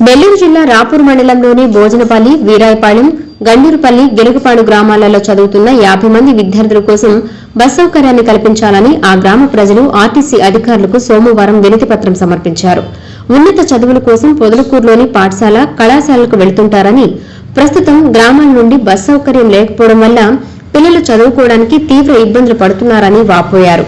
నెల్లూరు జిల్లా రాపూర్ మండలంలోని భోజనపల్లి, వీరాయపాళెం, గండూరుపల్లి, గెలుగుపాడు గ్రామాలలో చదువుతున్న 50 మంది విద్యార్థుల కోసం బస్ సౌకర్యాన్ని కల్పించాలని ఆ గ్రామ ప్రజలు ఆర్టీసీ అధికారులకు సోమవారం వినతిపత్రం సమర్పించారు. ఉన్నత చదువుల కోసం పొదలకూరులోని పాఠశాల, కళాశాలకు వెళుతుంటారని, ప్రస్తుతం గ్రామాల నుండి బస్ సౌకర్యం లేకపోవడం వల్ల పిల్లలు చదువుకోవడానికి తీవ్ర ఇబ్బందులు పడుతున్నారని వాపోయారు.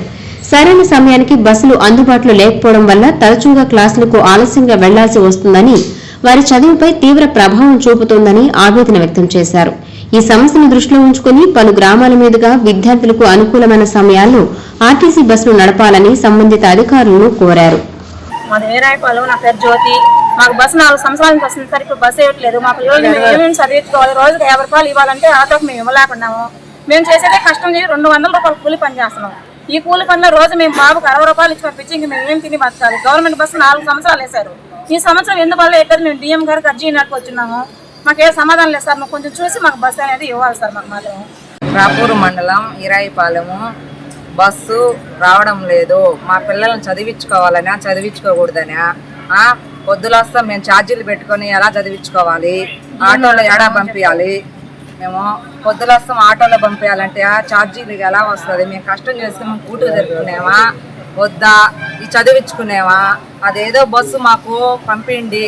సరైన సమయానికి బస్సులు అందుబాటులో లేకపోవడం వల్ల తరచుగా క్లాసులకు ఆలస్యంగా వెళ్లాల్సి వస్తుందని, వారి చదువుపై తీవ్ర ప్రభావం చూపుతోందని ఆవేదన వ్యక్తం చేశారు. ఈ సమస్యను దృష్టిలో ఉంచుకుని పలు గ్రామాల మీదుగా విద్యార్థులకు అనుకూలమైన సమయాల్లో ఆర్టీసీ బస్సులు నడపాలని సంబంధిత అధికారులను కోరారు. మాది వీరాయపాలెం, నా పేరు జ్యోతి. మాకు బస్సు 4 సంవత్సరాల నుంచి వస్తుంది సార్. ఇప్పుడు బస్సు ఇవ్వట్లేదు. మా పిల్లలు ఏమేమి చదివించుకోవాలి, రోజుకి 50 రూపాయలు ఇవ్వాలంటే ఆటోకి మేము ఇవ్వలేకున్నాము. మేము చేసేదే కష్టం చేసి 200 రూపాయలు కూలి పని చేస్తున్నాం. ఈ కూలి పనిలో రోజు మేము బాబుకు 60 రూపాయలు ఇచ్చి పంపించి ఇంక మేము ఏం తిని బతకాలి. గవర్నమెంట్ బస్సు 4 సంవత్సరాలు వేశారు. ఈ సంవత్సరం ఎందువల్ల ఎక్కడ మేము డిఎం గారికి అర్జీ ఇన్నట్టు వచ్చినాము. మాకు ఏ సమాధానం లేదు సార్. మాకు కొంచెం చూసి మాకు బస్సు అనేది ఇవ్వాలి సార్. మాకు మాత్రం రాపూర్ మండలం వీరాయపాలెము బస్సు రావడం లేదు. మా పిల్లలను చదివించుకోవాలనా చదివించుకోకూడదనా? పొద్దులొస్తాం మేము ఛార్జీలు పెట్టుకొని ఎలా చదివించుకోవాలి? ఆటోలో ఎడా పంపించాలి? మేము పొద్దులొస్తాం ఆటోలో పంపించాలంటే ఛార్జీలు ఎలా వస్తుంది? మేము కష్టం చేసుకుని మేము కూతురు జరుపుకునేవా వద్దా? ఈ చదివించుకునేవా? అదేదో బస్సు మాకు పంపిండి.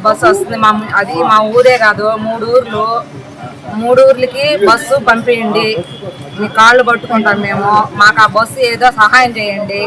బస్సు వస్తుంది. అది మా ఊరే కాదు, 3 ఊర్లకి బస్సు పంపించండి. మీ కాళ్ళు పట్టుకుంటాం మేము. మాకు ఆ బస్సు ఏదో సహాయం చేయండి.